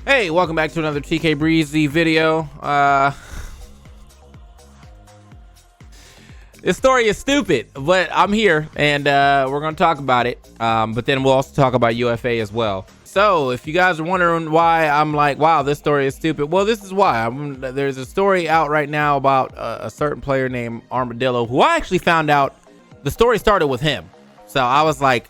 Hey, welcome back to another TKbreezy video. This story is stupid, but I'm here and we're gonna talk about it. But then we'll also talk about UFA as well. So if you guys are wondering why I'm like, wow, this story is stupid, well, this is why. There's a story out right now about a certain player named Armadillo, who I actually found out the story started with him. So I was like,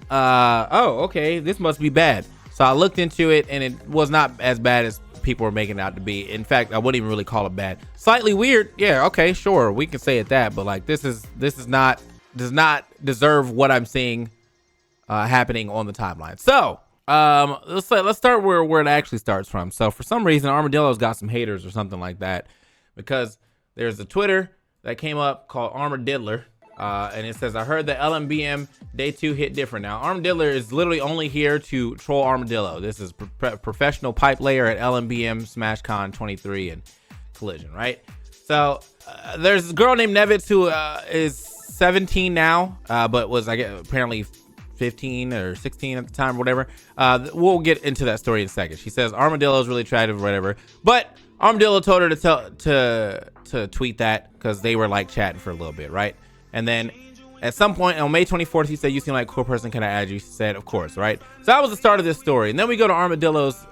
oh, okay, this must be bad. So I looked into it, and it was not as bad as people were making it out to be. In fact, I wouldn't even really call it bad. Slightly weird, yeah, okay, sure, we can say it that, but like this does not deserve what I'm seeing happening on the timeline. So let's start where it actually starts from. So for some reason, Armadillo's got some haters or something like that, because there's a Twitter that came up called Armadillo. And it says, I heard the LMBM day 2 hit different. Now, Armadillo is literally only here to troll Armadillo. This is professional pipe layer at LMBM, SmashCon 23, and Collision, right? So there's a girl named Nevitz who is 17 now, but was, I guess, apparently 15 or 16 at the time, or whatever. We'll get into that story in a second. She says Armadillo is really attractive or whatever, but Armadillo told her to tweet that because they were like chatting for a little bit, right? And then at some point on May 24th, he said, you seem like a cool person. Can I add you? She said, of course, right? So that was the start of this story. And then we go to Armadillo's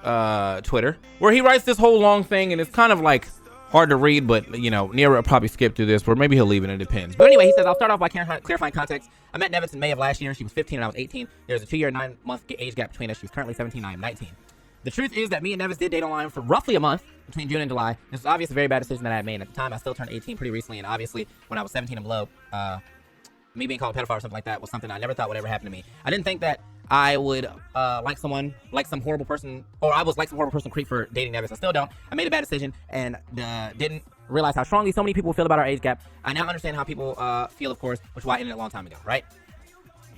Twitter, where he writes this whole long thing. And it's kind of like hard to read, but, you know, Nero will probably skip through this, or maybe he'll leave it. It depends. But anyway, he says, I'll start off by clarifying context. I met Nevitz in May of last year. She was 15 and I was 18. There's a 2-year, 9-month age gap between us. She was currently 17. I am 19. The truth is that me and Nevitz did date online for roughly a month between June and July. This was obviously a very bad decision that I had made. At the time, I still turned 18 pretty recently, and obviously when I was 17 and below, me being called a pedophile or something like that was something I never thought would ever happen to me. I didn't think that I would like some horrible person, or I was like some horrible person creep for dating Nevitz. I still don't. I made a bad decision and didn't realize how strongly so many people feel about our age gap. I now understand how people feel, of course, which is why I ended it a long time ago, right?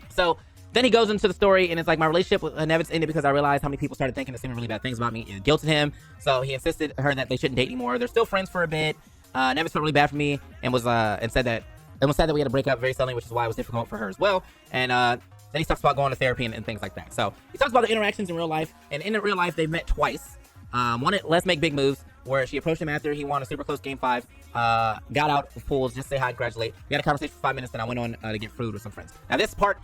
So then he goes into the story, and it's like my relationship with Nevitz ended because I realized how many people started thinking and saying really bad things about me. It guilted him, so he insisted her that they shouldn't date anymore. They're still friends for a bit. Nevitz felt really bad for me and was and said that it was sad that we had to break up very suddenly, which is why it was difficult for her as well. And then he talks about going to therapy and things like that. So he talks about the interactions in real life, and in real life they've met twice. One at Let's Make Big Moves, where she approached him after he won a super close game 5, got out of pools, just say hi, congratulate. We had a conversation for 5 minutes, then I went on to get food with some friends. Now this part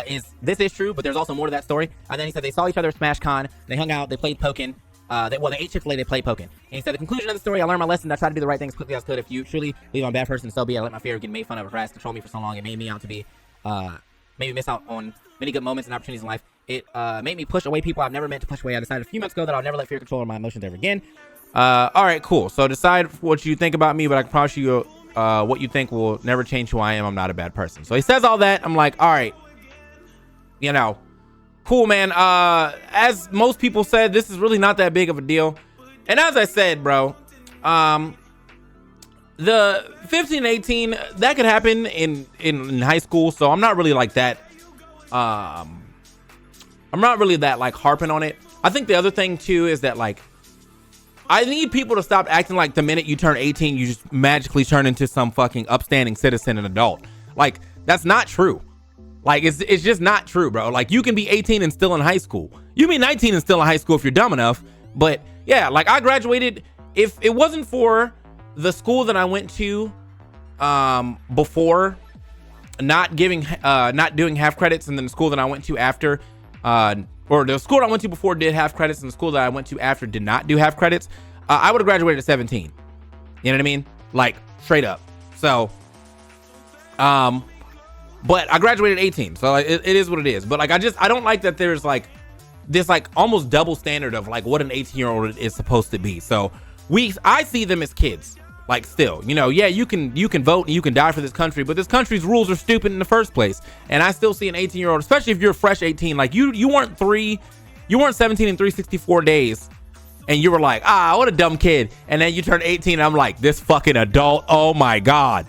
is true, but there's also more to that story. And then he said they saw each other at SmashCon, they hung out, they played Pokken. They ate Chick-fil-A, they played Pokken. And he said, the conclusion of the story, I learned my lesson. I tried to do the right thing as quickly as I could. If you truly believe I'm a bad person, so be it. I let my fear of getting made fun of, harassed, control me for so long. It made me out to be, made me miss out on many good moments and opportunities in life. It made me push away people I've never meant to push away. I decided a few months ago that I'll never let fear control my emotions ever again. All right, cool. So decide what you think about me, but I can promise you what you think will never change who I am. I'm not a bad person. So he says all that. I'm like, all right, you know, cool, man. As most people said, this is really not that big of a deal. And as I said, bro, the 15, 18, that could happen in high school. So I'm not really like that. I'm not really that like harping on it. I think the other thing too is that like, I need people to stop acting like the minute you turn 18, you just magically turn into some fucking upstanding citizen and adult. Like, that's not true. Like, it's just not true, bro. Like, you can be 18 and still in high school. You can be 19 and still in high school if you're dumb enough. But yeah, like I graduated. If it wasn't for the school that I went to before not doing half credits, and then the school that I went to after, or the school I went to before did half credits, and the school that I went to after did not do half credits, I would have graduated at 17. You know what I mean? Like, straight up. So, but I graduated at 18, so it is what it is. But like, I don't like that there's like this like almost double standard of like what an 18-year-old is supposed to be. So I see them as kids. Like, still, you know, yeah, you can vote and you can die for this country, but this country's rules are stupid in the first place. And I still see an 18-year-old, especially if you're a fresh 18, like you weren't 17 in 364 days, and you were like, what a dumb kid. And then you turn 18, and I'm like, this fucking adult, oh my God.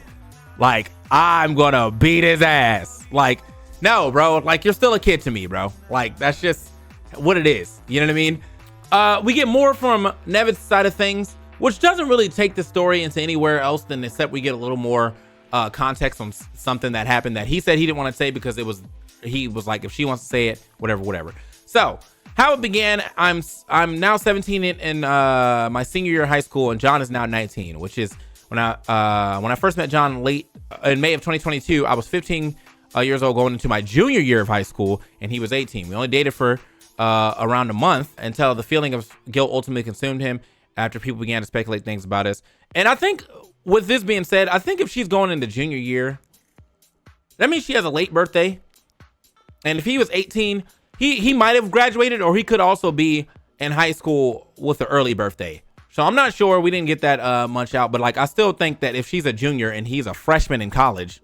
Like, I'm gonna beat his ass. Like, no, bro, like, you're still a kid to me, bro. Like, that's just what it is. You know what I mean? We get more from Nevitz's side of things, which doesn't really take the story into anywhere else than except we get a little more context on something that happened that he said he didn't want to say because he was like, if she wants to say it, whatever. So how it began, I'm now 17 in my senior year of high school, and John is now 19, which is when I first met John in May of 2022. I was 15 years old going into my junior year of high school, and he was 18. We only dated for around a month until the feeling of guilt ultimately consumed him after people began to speculate things about us. And I think, with this being said, I think if she's going into junior year, that means she has a late birthday. And if he was 18, he might have graduated, or he could also be in high school with an early birthday. So I'm not sure. We didn't get that much out, but like, I still think that if she's a junior and he's a freshman in college,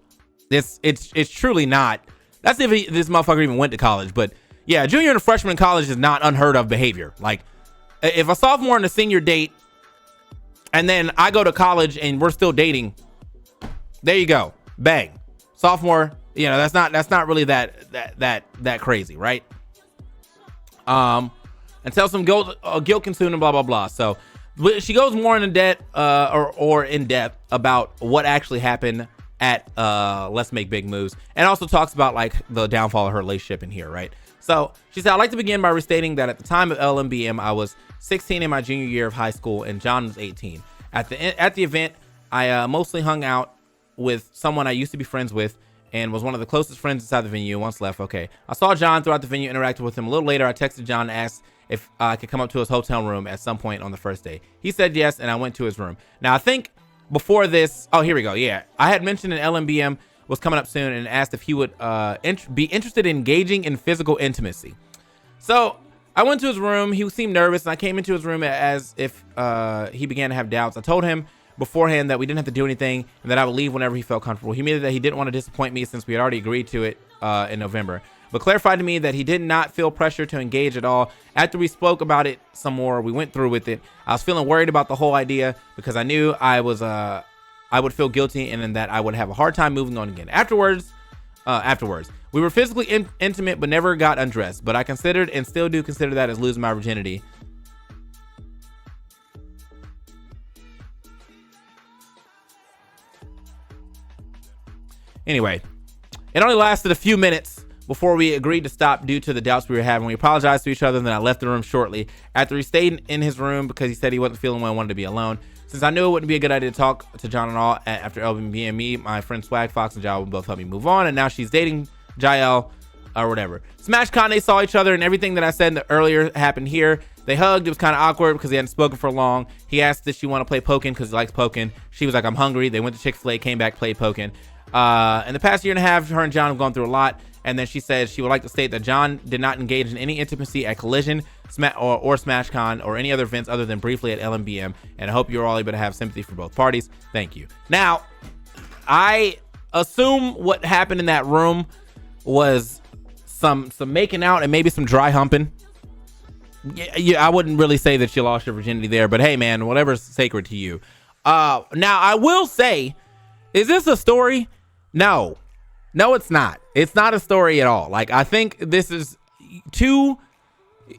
it's truly not. That's if this motherfucker even went to college. But yeah, junior and a freshman in college is not unheard of behavior. Like, if a sophomore and a senior date, and then I go to college and we're still dating, there you go, bang, sophomore. You know, that's not really that crazy, right? Until some guilt consumed and blah blah blah. So she goes more into debt or in depth about what actually happened at Let's Make Big Moves, and also talks about like the downfall of her relationship in here, right? So she said, I'd like to begin by restating that at the time of LMBM, I was 16 in my junior year of high school, and John was 18. At the event, I mostly hung out with someone I used to be friends with, and was one of the closest friends inside the venue. Once left, okay. I saw John throughout the venue, interacted with him. A little later, I texted John and asked if I could come up to his hotel room at some point on the first day. He said yes, and I went to his room. Now, I think before this, oh, here we go. Yeah, I had mentioned an LMBM was coming up soon and asked if he would be interested in engaging in physical intimacy. So I went to his room. He seemed nervous, and I came into his room as if he began to have doubts. I told him beforehand that we didn't have to do anything and that I would leave whenever he felt comfortable. He admitted that he didn't want to disappoint me since we had already agreed to it in November, but clarified to me that he did not feel pressure to engage at all. After we spoke about it some more, we went through with it. I was feeling worried about the whole idea because I knew I would feel guilty and that I would have a hard time moving on again. Afterwards, we were physically intimate but never got undressed, but I considered and still do consider that as losing my virginity. Anyway, it only lasted a few minutes before we agreed to stop due to the doubts we were having. We apologized to each other, and then I left the room shortly after he stayed in his room because he said he wasn't feeling well and wanted to be alone. Since I knew it wouldn't be a good idea to talk to John at all after LBB and me, my friend Swag Fox and Jael would both help me move on, and now she's dating Jael or whatever. Smash Con, they saw each other, and everything that I said earlier happened here. They hugged. It was kind of awkward because they hadn't spoken for long. He asked if she wanted to play Pokken because he likes Pokken. She was like, I'm hungry. They went to Chick-fil-A, came back, played Pokken. In the past year and a half, her and John have gone through a lot, and then she said she would like to state that John did not engage in any intimacy at Collision or Smash Con or any other events other than briefly at LMBM, and I hope you're all able to have sympathy for both parties. Thank you. Now, I assume what happened in that room was some making out and maybe some dry humping. Yeah, I wouldn't really say that you lost your virginity there, but hey, man, whatever's sacred to you. Now, I will say, is this a story? No, it's not. It's not a story at all. Like, I think this is two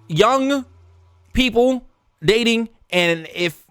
young people dating, and if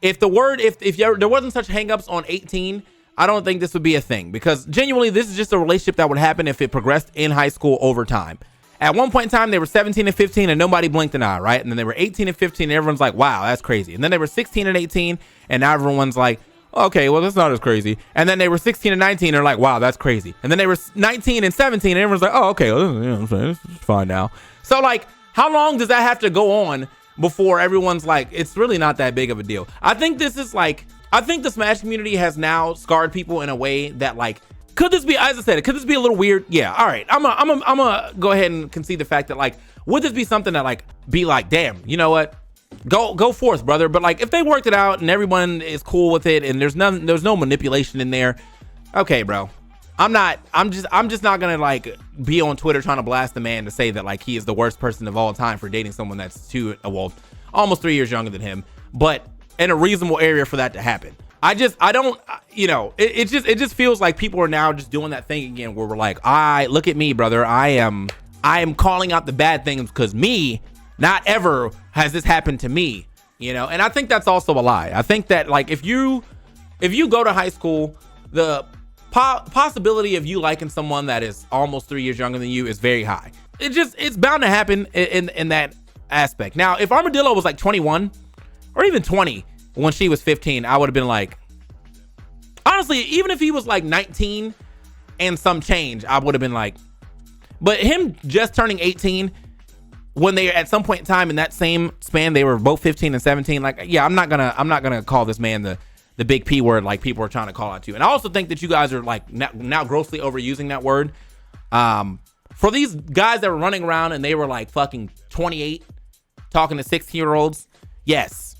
there wasn't such hangups on 18, I don't think this would be a thing, because genuinely, this is just a relationship that would happen if it progressed in high school over time. At one point in time, they were 17 and 15 and nobody blinked an eye, right? And then they were 18 and 15 and everyone's like, wow, that's crazy. And then they were 16 and 18 and now everyone's like, okay, well, that's not as crazy. And then they were 16 and 19 and they're like, wow, that's crazy. And then they were 19 and 17 and everyone's like, oh, okay, well, you know what I'm saying, it's fine now. So, like, how long does that have to go on before everyone's like, it's really not that big of a deal? I think this is like, I think the Smash community has now scarred people in a way that, like, could this be, as I said, could this be a little weird? Yeah, all right. I'm gonna go ahead and concede the fact that, like, would this be something that, like, be like, damn, you know what? Go forth, brother. But, like, if they worked it out and everyone is cool with it and there's no manipulation in there, okay, bro. I'm just not gonna, like, be on Twitter trying to blast the man to say that, like, he is the worst person of all time for dating someone that's almost 3 years younger than him, but in a reasonable area for that to happen. I don't, you know, it just feels like people are now just doing that thing again where we're like, look at me, brother. I am calling out the bad things because not ever has this happened to me, you know? And I think that's also a lie. I think that, like, if you go to high school, the possibility of you liking someone that is almost 3 years younger than you is very high. It's bound to happen in that aspect. Now, if Armadillo was like 21 or even 20 when she was 15, I would have been like, honestly, even if he was like 19 and some change, I would have been like, but him just turning 18 when they at some point in time in that same span, they were both 15 and 17. Like, yeah, I'm not gonna call this man the big P word like people are trying to call out to. And I also think that you guys are like now grossly overusing that word. For these guys that were running around and they were like fucking 28 talking to 16-year-olds, yes,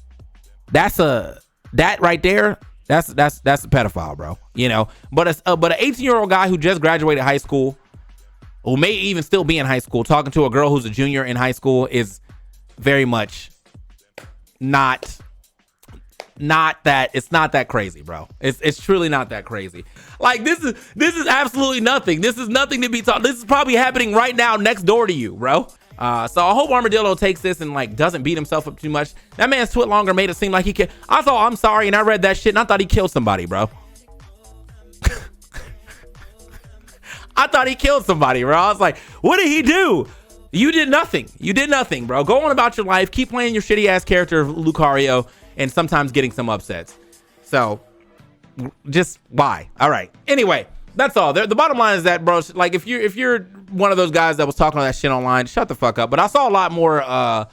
that right there, that's a pedophile, bro. You know, but an 18-year-old guy who just graduated high school, who may even still be in high school, talking to a girl who's a junior in high school is very much not that. It's not that crazy, bro. It's truly not that crazy. Like, this is absolutely nothing. This is nothing to be taught. This is probably happening right now next door to you, bro. So I hope Armadillo takes this and like doesn't beat himself up too much. That man's tweet longer made it seem like he could. I thought, I'm sorry, and I read that shit and I thought he killed somebody, bro. I thought he killed somebody, bro. I was like, what did he do? You did nothing. You did nothing, bro. Go on about your life. Keep playing your shitty ass character of Lucario and sometimes getting some upsets. So just why? All right. Anyway, that's all. The bottom line is that, bro, like if you're one of those guys that was talking all that shit online, shut the fuck up. But I saw a lot more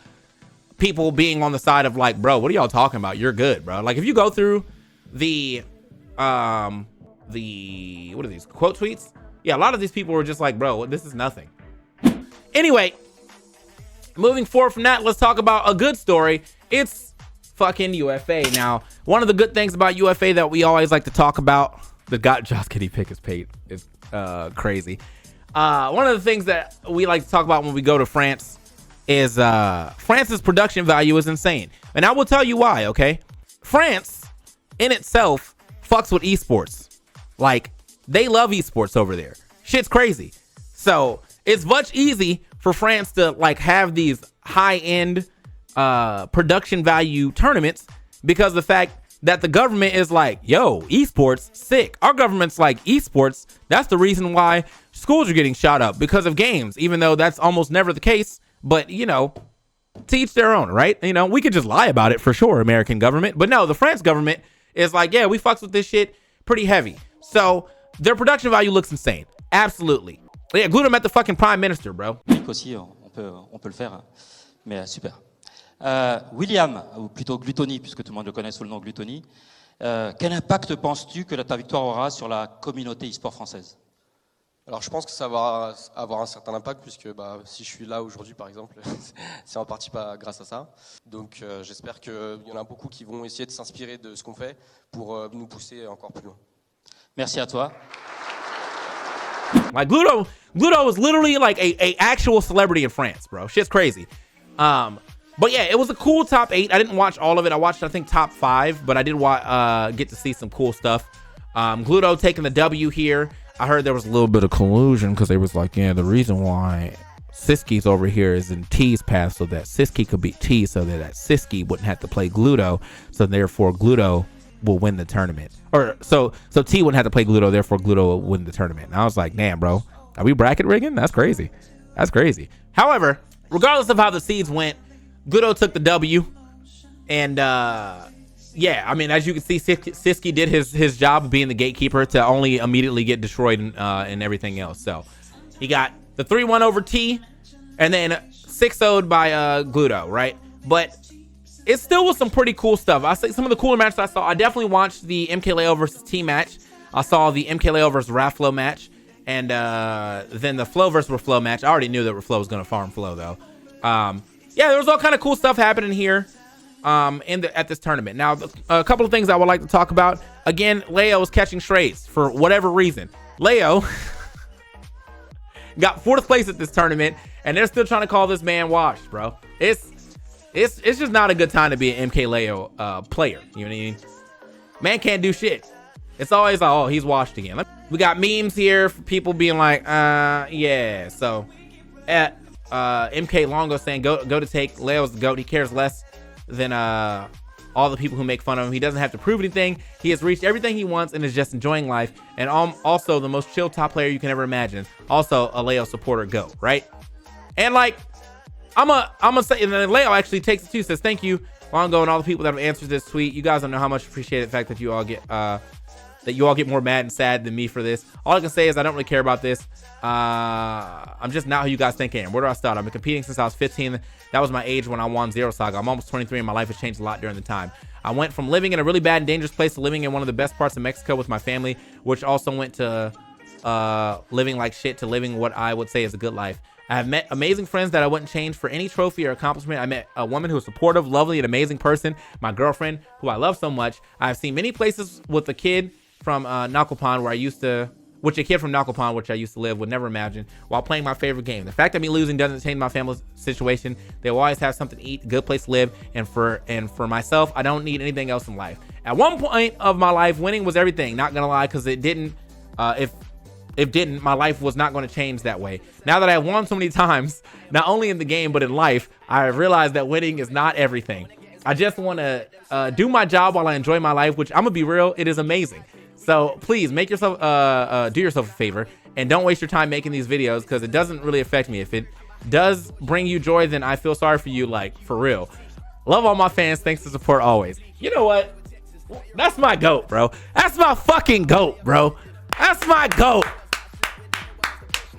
people being on the side of like, bro, what are y'all talking about? You're good, bro. Like if you go through the what are these quote tweets? Yeah, a lot of these people were just like, bro, this is nothing. Anyway, moving forward from that, let's talk about a good story. It's fucking UFA. Now, one of the good things about UFA that we always like to talk about, the Josh Kitty pick is paid is crazy. One of the things that we like to talk about when we go to France is France's production value is insane. And I will tell you why, okay? France in itself fucks with esports. Like, they love esports over there. Shit's crazy. So it's much easy for France to like have these high-end production value tournaments because of the fact that the government is like, yo, esports, sick. Our government's like, esports, that's the reason why schools are getting shot up because of games, even though that's almost never the case. But, you know, to each their own, right? You know, we could just lie about it for sure, American government. But no, the French government is like, yeah, we fucks with this shit pretty heavy. So their production value looks insane. Absolutely. Yeah, Gluto met the fucking prime minister, bro. Aussi, on peut le faire, mais super. William, ou plutôt Glutoni, puisque tout le monde le connaît sous le nom Glutoni, quel impact penses-tu que ta victoire aura sur la communauté e-sport française? Alors je pense que ça va avoir un certain impact puisque si je suis là aujourd'hui par exemple, c'est en partie pas grâce à ça. Donc j'espère qu'il y en a beaucoup qui vont essayer de s'inspirer de ce qu'on fait pour nous pousser encore plus loin. Merci à toi. Like Gluto was literally like a actual celebrity in France, bro. Shit's crazy. But yeah, it was a cool top 8. I didn't watch all of it. I watched, I think, top 5, but I did get to see some cool stuff. Gluto taking the W here. I heard there was a little bit of collusion because they was like, yeah, the reason why Siski's over here is in T's path so that Siski could beat T so that Siski wouldn't have to play Gluto. So therefore Gluto will win the tournament. Or so T wouldn't have to play Gluto, therefore Gluto will win the tournament. And I was like, damn, bro, are we bracket rigging? That's crazy. That's crazy. However, regardless of how the seeds went, Gluto took the W. And yeah, I mean, as you can see, Siski did his job of being the gatekeeper to only immediately get destroyed and everything else. So he got the 3-1 over T and then 6-0'd by Gluto, right? But it still was some pretty cool stuff. I say some of the cooler matches I saw. I definitely watched the MKLeo versus T match. I saw the MKLeo versus Raflo match, and then the Flo versus Reflo match. I already knew that Reflo was gonna farm Flo though. Yeah, there was all kind of cool stuff happening here at this tournament. Now, a couple of things I would like to talk about. Again, Leo was catching strays for whatever reason. Leo got 4th place at this tournament, and they're still trying to call this man washed, bro. It's just not a good time to be an MKLeo player. You know what I mean? Man can't do shit. It's always like, oh, he's washed again. We got memes here for people being like, yeah. So at MK Longo saying go to take Leo's the GOAT. He cares less than all the people who make fun of him. He doesn't have to prove anything. He has reached everything he wants and is just enjoying life. And also the most chill top player you can ever imagine. Also a Leo supporter, go, right? And like, I'm gonna say, and then Leo actually takes it too, says, thank you, Longo, and all the people that have answered this tweet. You guys don't know how much appreciate the fact that you all get more mad and sad than me for this. All I can say is I don't really care about this. I'm just not who you guys think I am. Where do I start? I've been competing since I was 15. That was my age when I won Zero Saga. I'm almost 23 and my life has changed a lot during the time. I went from living in a really bad and dangerous place to living in one of the best parts of Mexico with my family, which also went to living like shit to living what I would say is a good life. I have met amazing friends that I wouldn't change for any trophy or accomplishment. I met a woman who is supportive, lovely, and amazing person. My girlfriend, who I love so much. I've seen many places with a kid from Naucalpan, which I used to live, would never imagine, while playing my favorite game. The fact that me losing doesn't change my family's situation. They will always have something to eat, a good place to live, and for myself, I don't need anything else in life. At one point of my life, winning was everything. Not gonna lie, because it didn't. If didn't, my life was not going to change that way. Now that I've won so many times, not only in the game but in life, I realized that winning is not everything. I just want to do my job while I enjoy my life, which I'm gonna be real, it is amazing. So please make yourself do yourself a favor and don't waste your time making these videos, because it doesn't really affect me. If it does bring you joy, then I feel sorry for you, like, for real. Love all my fans. Thanks for support always. You know what? That's my GOAT, bro. That's my fucking GOAT, bro. That's my GOAT.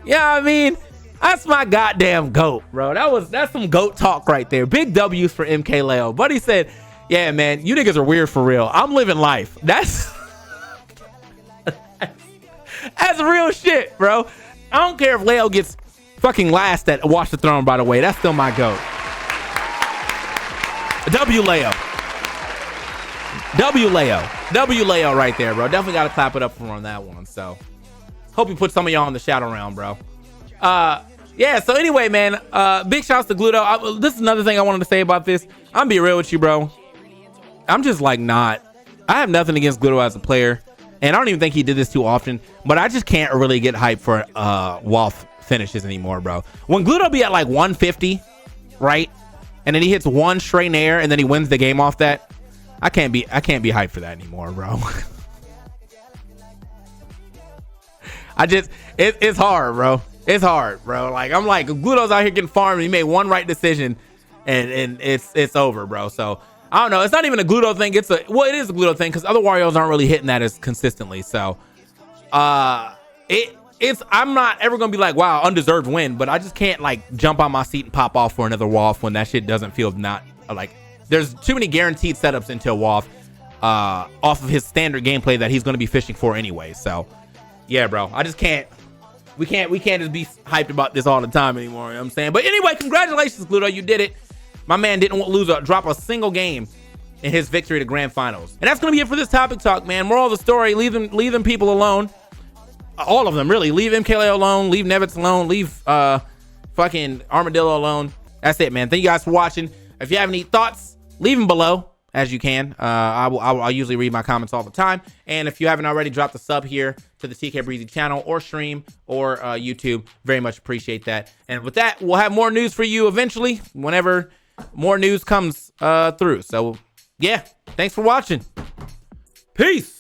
Yeah, I mean, that's my goddamn GOAT, bro. That's some GOAT talk right there. Big W's for MK Leo. Buddy said, yeah, man, you niggas are weird for real. I'm living life. That's real shit, bro. I don't care if Leo gets fucking last at Watch the Throne, by the way. That's still my GOAT. W Leo. W Leo. W Leo right there, bro. Definitely got to clap it up for him on that one. So hope you put some of y'all in the shadow round, bro. Yeah, so anyway, man, big shouts to Gluto. This is another thing I wanted to say about this. I'm gonna be real with you, bro. I'm just like I have nothing against Gluto as a player, and I don't even think he did this too often, but I just can't really get hyped for Wolf finishes anymore, bro. When Gluto be at like 150, right? And then he hits one straight nair and then he wins the game off that. I can't be hyped for that anymore, bro. It's hard, bro. It's hard, bro. Like, I'm like, Gluto's out here getting farmed. He made one right decision, and it's over, bro. So I don't know. It's not even a Gluto thing. It is a Gluto thing because other Warriors aren't really hitting that as consistently. So I'm not ever gonna be like, wow, undeserved win. But I just can't like jump on my seat and pop off for another WOF when that shit doesn't feel not like. There's too many guaranteed setups into a WOF off of his standard gameplay that he's gonna be fishing for anyway. So yeah, bro, I just can't. We can't just be hyped about this all the time anymore. You know what I'm saying? But anyway, congratulations, Gluto. You did it. My man didn't drop a single game in his victory to grand finals. And that's going to be it for this topic talk, man. Moral of the story, leave them people alone. All of them, really. Leave MKLeo alone. Leave Nevitz alone. Leave fucking Armadillo alone. That's it, man. Thank you guys for watching. If you have any thoughts, leave them below. As you can. I'll usually read my comments all the time. And if you haven't already, dropped a sub here to the TKbreezy channel or stream or YouTube. Very much appreciate that. And with that, we'll have more news for you eventually whenever more news comes through. So yeah, thanks for watching. Peace.